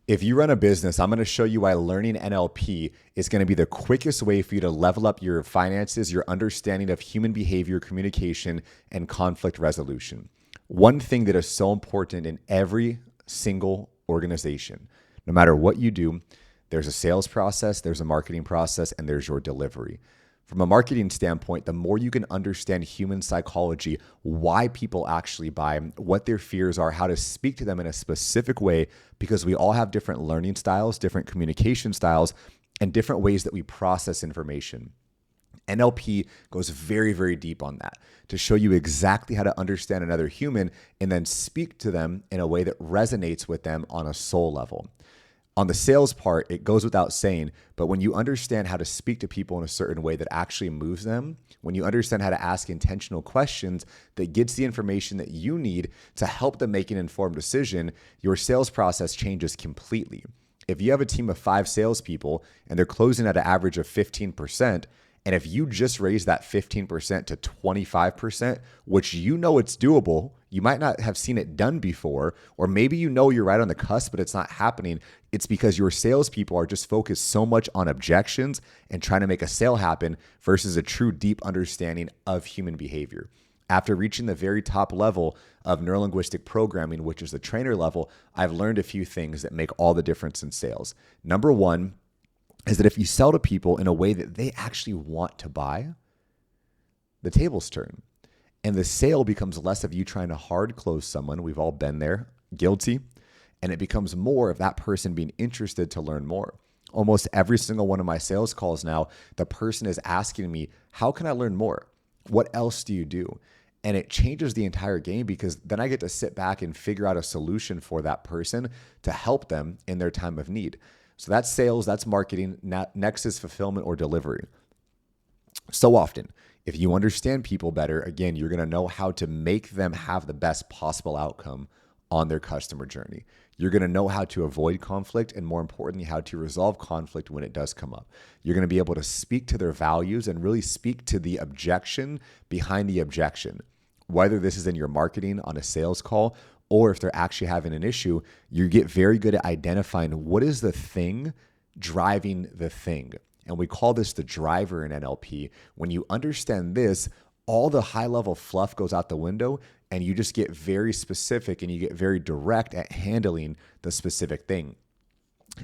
If you run a business, I'm going to show you why learning NLP is going to be the quickest way for you to level up your finances, your understanding of human behavior, communication, and conflict resolution. One thing that is so important in every single organization, no matter what you do, there's a sales process, there's a marketing process, and there's your delivery. From a marketing standpoint, the more you can understand human psychology, why people actually buy, what their fears are, how to speak to them in a specific way, because we all have different learning styles, different communication styles, and different ways that we process information. NLP goes very, very deep on that to show you exactly how to understand another human and then speak to them in a way that resonates with them on a soul level. On the sales part, it goes without saying, but when you understand how to speak to people in a certain way that actually moves them, when you understand how to ask intentional questions that gets the information that you need to help them make an informed decision, your sales process changes completely. If you have a team of 5 salespeople and they're closing at an average of 15%, and if you just raise that 15% to 25%, which you know it's doable, you might not have seen it done before, or maybe you know you're right on the cusp, but it's not happening. It's because your salespeople are just focused so much on objections and trying to make a sale happen versus a true deep understanding of human behavior. After reaching the very top level of NeuroLinguistic Programming, which is the trainer level, I've learned a few things that make all the difference in sales. Number one is that if you sell to people in a way that they actually want to buy, the tables turn. And the sale becomes less of you trying to hard close someone. We've all been there, guilty. And it becomes more of that person being interested to learn more. Almost every single one of my sales calls now, the person is asking me, how can I learn more? What else do you do? And it changes the entire game because then I get to sit back and figure out a solution for that person to help them in their time of need. So that's sales, that's marketing. Next is fulfillment or delivery. So often, if you understand people better, again, you're going to know how to make them have the best possible outcome on their customer journey. You're going to know how to avoid conflict and, more importantly, how to resolve conflict when it does come up. You're going to be able to speak to their values and really speak to the objection behind the objection. Whether this is in your marketing on a sales call or if they're actually having an issue, you get very good at identifying what is the thing driving the thing. And we call this the driver in NLP. When you understand this, all the high-level fluff goes out the window and you just get very specific and you get very direct at handling the specific thing.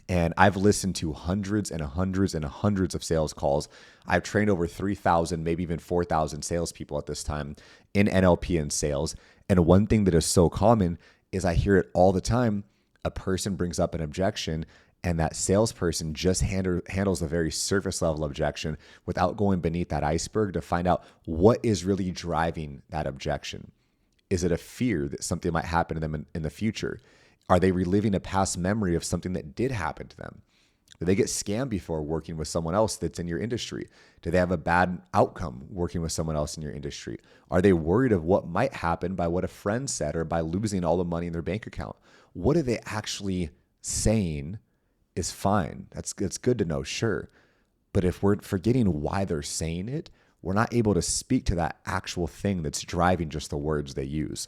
And I've listened to hundreds and hundreds and hundreds of sales calls. I've trained over 3,000, maybe even 4,000 salespeople at this time in NLP and sales. And one thing that is so common is I hear it all the time. A person brings up an objection and that salesperson just handles the very surface level objection without going beneath that iceberg to find out what is really driving that objection. Is it a fear that something might happen to them in the future? Are they reliving a past memory of something that did happen to them? Did they get scammed before working with someone else that's in your industry? Do they have a bad outcome working with someone else in your industry? Are they worried of what might happen by what a friend said or by losing all the money in their bank account? What are they actually saying is fine? That's good to know, sure. But if we're forgetting why they're saying it, we're not able to speak to that actual thing that's driving just the words they use.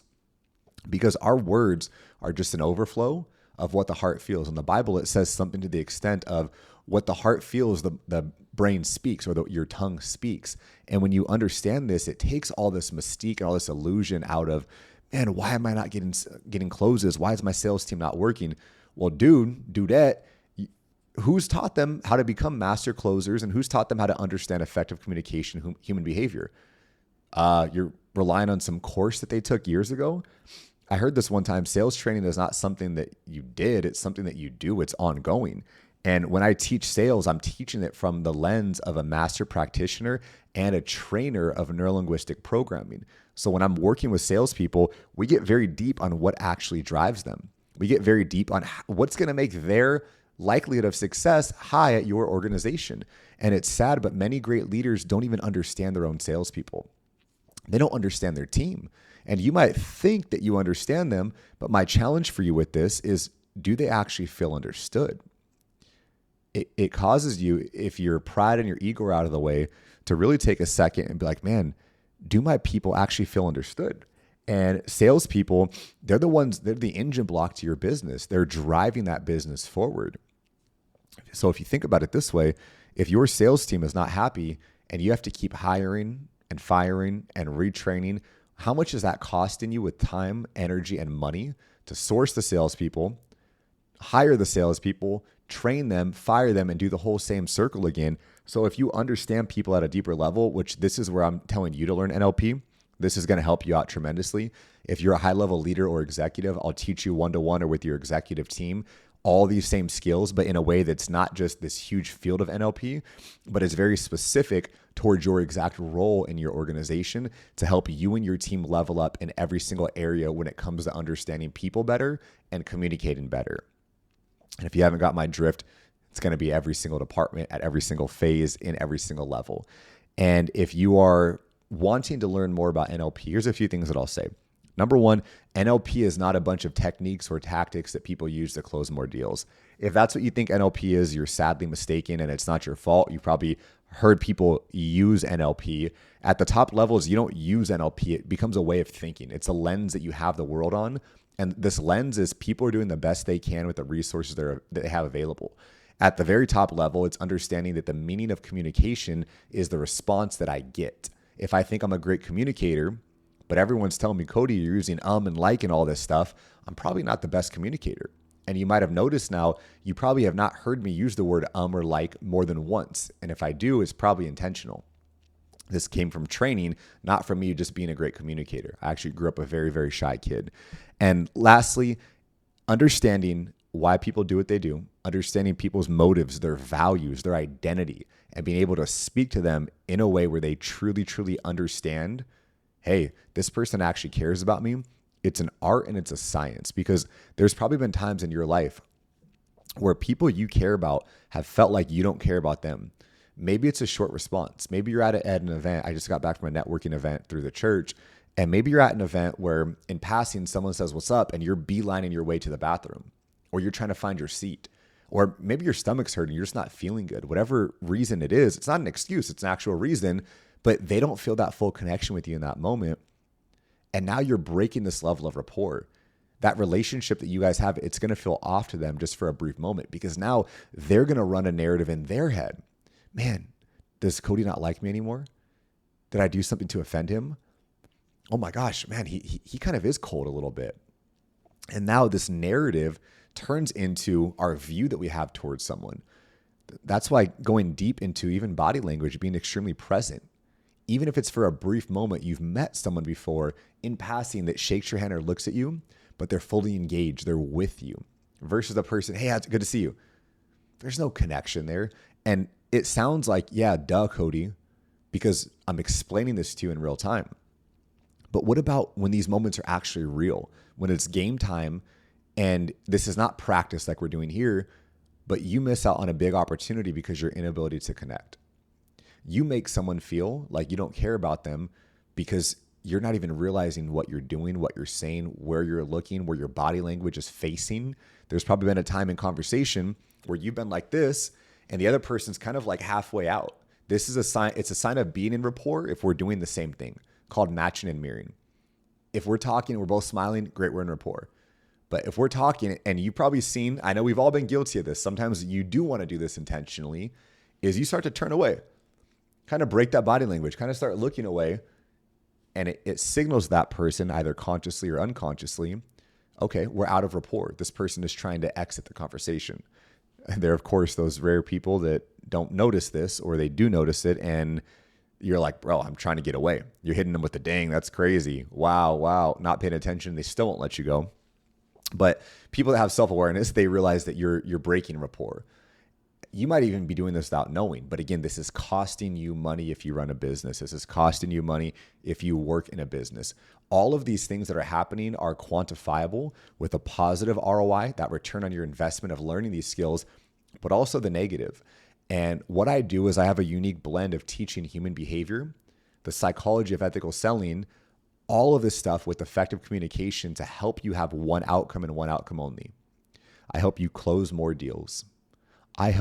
Because our words are just an overflow of what the heart feels. In the Bible, it says something to the extent of what the heart feels, the brain speaks, or your tongue speaks. And when you understand this, it takes all this mystique and all this illusion out of, man, why am I not getting closes? Why is my sales team not working? Well, dudette, who's taught them how to become master closers and who's taught them how to understand effective communication, human behavior? You're relying on some course that they took years ago. I heard this one time, sales training is not something that you did, it's something that you do, it's ongoing. And when I teach sales, I'm teaching it from the lens of a master practitioner and a trainer of neurolinguistic programming. So when I'm working with salespeople, we get very deep on what actually drives them. We get very deep on what's going to make their likelihood of success high at your organization. And it's sad, but many great leaders don't even understand their own salespeople. They don't understand their team. And you might think that you understand them, but my challenge for you with this is, do they actually feel understood? It causes you, if your pride and your ego are out of the way, to really take a second and be like, man, do my people actually feel understood? And salespeople, they're the engine block to your business. They're driving that business forward. So if you think about it this way, if your sales team is not happy and you have to keep hiring and firing and retraining, how much is that costing you with time, energy, and money to source the salespeople, hire the salespeople, train them, fire them, and do the whole same circle again? So if you understand people at a deeper level, which this is where I'm telling you to learn NLP, this is going to help you out tremendously. If you're a high-level leader or executive, I'll teach you one-to-one or with your executive team all these same skills, but in a way that's not just this huge field of NLP, but it's very specific towards your exact role in your organization to help you and your team level up in every single area when it comes to understanding people better and communicating better. And if you haven't got my drift, it's going to be every single department at every single phase in every single level. And if you are wanting to learn more about NLP, here's a few things that I'll say. Number one, NLP is not a bunch of techniques or tactics that people use to close more deals. If that's what you think NLP is, you're sadly mistaken and it's not your fault. You probably heard people use NLP. At the top levels, you don't use NLP. It becomes a way of thinking. It's a lens that you have the world on. And this lens is people are doing the best they can with the resources that they have available. At the very top level, it's understanding that the meaning of communication is the response that I get. If I think I'm a great communicator, but everyone's telling me, Kody, you're using and like and all this stuff, I'm probably not the best communicator. And you might have noticed now, you probably have not heard me use the word or like more than once. And if I do, it's probably intentional. This came from training, not from me just being a great communicator. I actually grew up a very, very shy kid. And lastly, understanding why people do what they do, understanding people's motives, their values, their identity, and being able to speak to them in a way where they truly, truly understand, hey, this person actually cares about me. It's an art and it's a science, because there's probably been times in your life where people you care about have felt like you don't care about them. Maybe it's a short response. Maybe you're at an event. I just got back from a networking event through the church. And maybe you're at an event where in passing, someone says, what's up? And you're beelining your way to the bathroom, or you're trying to find your seat, or maybe your stomach's hurting. You're just not feeling good. Whatever reason it is, it's not an excuse. It's an actual reason, but they don't feel that full connection with you in that moment. And now you're breaking this level of rapport. That relationship that you guys have, it's going to feel off to them just for a brief moment, because now they're going to run a narrative in their head. Man, does Kody not like me anymore? Did I do something to offend him? Oh my gosh, man, he kind of is cold a little bit. And now this narrative turns into our view that we have towards someone. That's why going deep into even body language, being extremely present, even if it's for a brief moment, you've met someone before in passing that shakes your hand or looks at you, but they're fully engaged, they're with you, versus a person, hey, it's good to see you. There's no connection there. And it sounds like, yeah, duh, Kody, because I'm explaining this to you in real time. But what about when these moments are actually real, when it's game time and this is not practice like we're doing here, but you miss out on a big opportunity because your inability to connect? You make someone feel like you don't care about them because you're not even realizing what you're doing, what you're saying, where you're looking, where your body language is facing. There's probably been a time in conversation where you've been like this and the other person's kind of like halfway out. This is a sign. It's a sign of being in rapport if we're doing the same thing, called matching and mirroring. If we're talking, we're both smiling, great, we're in rapport. But if we're talking, and you've probably seen, I know we've all been guilty of this, sometimes you do want to do this intentionally, is you start to turn away, kind of break that body language, kind of start looking away, and it signals that person either consciously or unconsciously, okay, we're out of rapport. This person is trying to exit the conversation. And there are, of course, those rare people that don't notice this, or they do notice it, and you're like, bro, I'm trying to get away. You're hitting them with the dang, that's crazy. Wow, not paying attention. They still won't let you go. But people that have self-awareness, they realize that you're breaking rapport. You might even be doing this without knowing. But again, this is costing you money if you run a business. This is costing you money if you work in a business. All of these things that are happening are quantifiable with a positive ROI, that return on your investment of learning these skills, but also the negative. And what I do is I have a unique blend of teaching human behavior, the psychology of ethical selling, all of this stuff with effective communication to help you have one outcome and one outcome only. I help you close more deals. If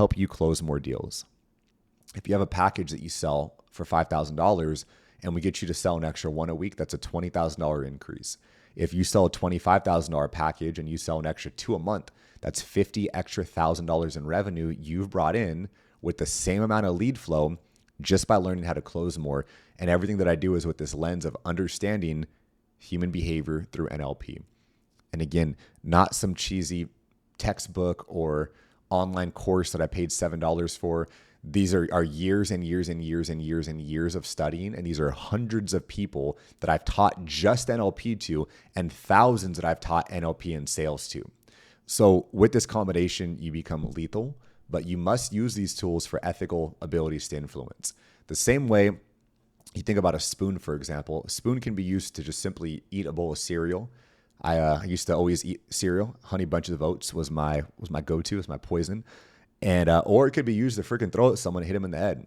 you have a package that you sell for $5,000 and we get you to sell an extra one a week, that's a $20,000 increase. If you sell a $25,000 package and you sell an extra two a month, that's $50,000 extra in revenue you've brought in with the same amount of lead flow just by learning how to close more. And everything that I do is with this lens of understanding human behavior through NLP. And again, not some cheesy textbook or online course that I paid $7 for. These are years and years and years and years and years of studying. And these are hundreds of people that I've taught just NLP to, and thousands that I've taught NLP and sales to. So with this combination, you become lethal, but you must use these tools for ethical abilities to influence. The same way you think about a spoon, for example. A spoon can be used to just simply eat a bowl of cereal. I used to always eat cereal. Honey Bunches of Oats was my go-to, was my poison. And or it could be used to freaking throw at someone and hit them in the head.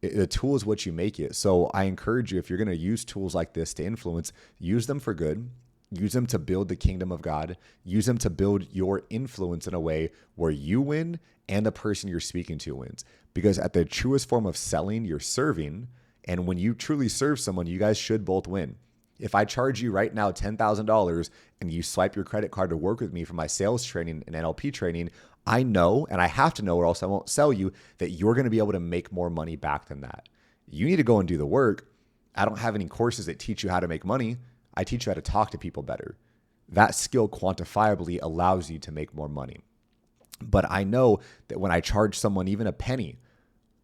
The tool is what you make it. So I encourage you, if you're going to use tools like this to influence, use them for good. Use them to build the kingdom of God. Use them to build your influence in a way where you win and the person you're speaking to wins. Because at the truest form of selling, you're serving. And when you truly serve someone, you guys should both win. If I charge you right now $10,000 and you swipe your credit card to work with me for my sales training and NLP training, I know, and I have to know or else I won't sell you, that you're going to be able to make more money back than that. You need to go and do the work. I don't have any courses that teach you how to make money. I teach you how to talk to people better. That skill quantifiably allows you to make more money. But I know that when I charge someone even a penny,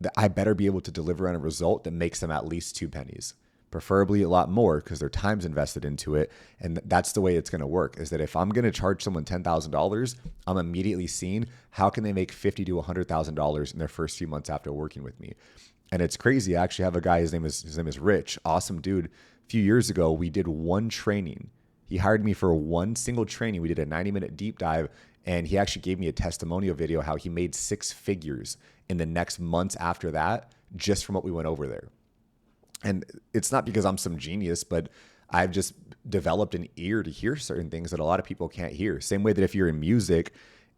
that I better be able to deliver on a result that makes them at least 2 pennies. Preferably a lot more because their time's invested into it. And that's the way it's going to work, is that if I'm going to charge someone $10,000, I'm immediately seeing how can they make $50,000 to $100,000 in their first few months after working with me. And it's crazy. I actually have a guy, his name is Rich, awesome dude. A few years ago, we did one training. He hired me for one single training. We did a 90-minute deep dive, and he actually gave me a testimonial video how he made 6 figures in the next months after that, just from what we went over there. And it's not because I'm some genius, but I've just developed an ear to hear certain things that a lot of people can't hear. Same way that if you're in music,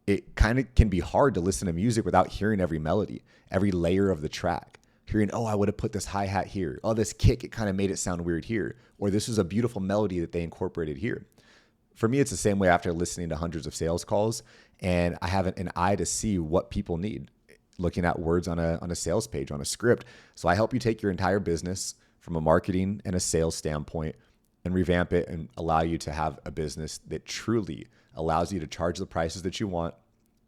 it kind of can be hard to listen to music without hearing every melody, every layer of the track. Hearing, oh, I would have put this hi-hat here. Oh, this kick, it kind of made it sound weird here. Or this was a beautiful melody that they incorporated here. For me, it's the same way after listening to hundreds of sales calls, and I have an eye to see what people need, looking at words on a sales page, on a script. So I help you take your entire business from a marketing and a sales standpoint and revamp it and allow you to have a business that truly allows you to charge the prices that you want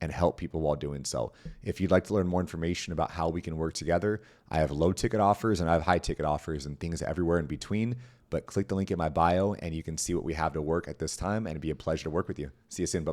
and help people while doing so. If you'd like to learn more information about how we can work together, I have low ticket offers and I have high ticket offers and things everywhere in between. But click the link in my bio and you can see what we have to work at this time, and it'd be a pleasure to work with you. See you soon. Bye-bye.